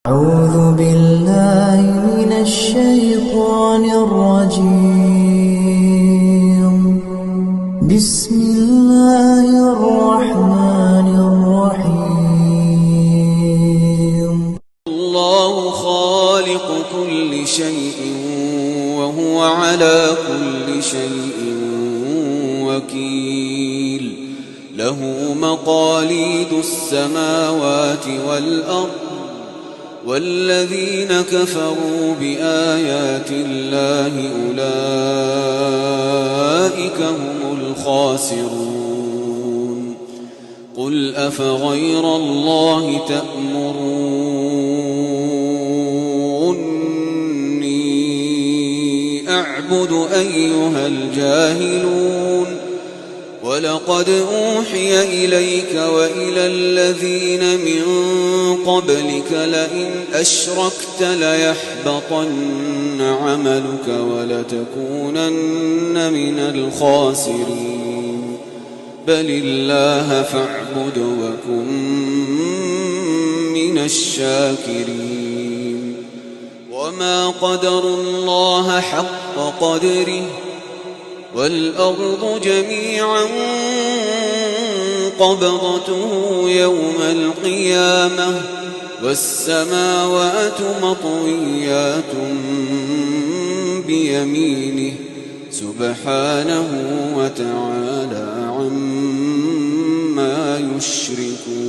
أعوذ بالله من الشيطان الرجيم. بسم الله الرحمن الرحيم. الله خالق كل شيء وهو على كل شيء وكيل. له مقاليد السماوات والأرض، والذين كفروا بآيات الله أولئك هم الخاسرون. قل أفغير الله تأمروني أعبد أيها الجاهلون؟ ولقد أوحي إليك وإلى الذين من قبلك لئن أشركت ليحبطن عملك ولتكونن من الخاسرين. بل الله فاعبد وكن من الشاكرين. وما قدروا الله حق قدره، والأرض جميعا قبضته يوم القيامة، والسماوات مطويات بيمينه سبحانه وتعالى عما يشركون.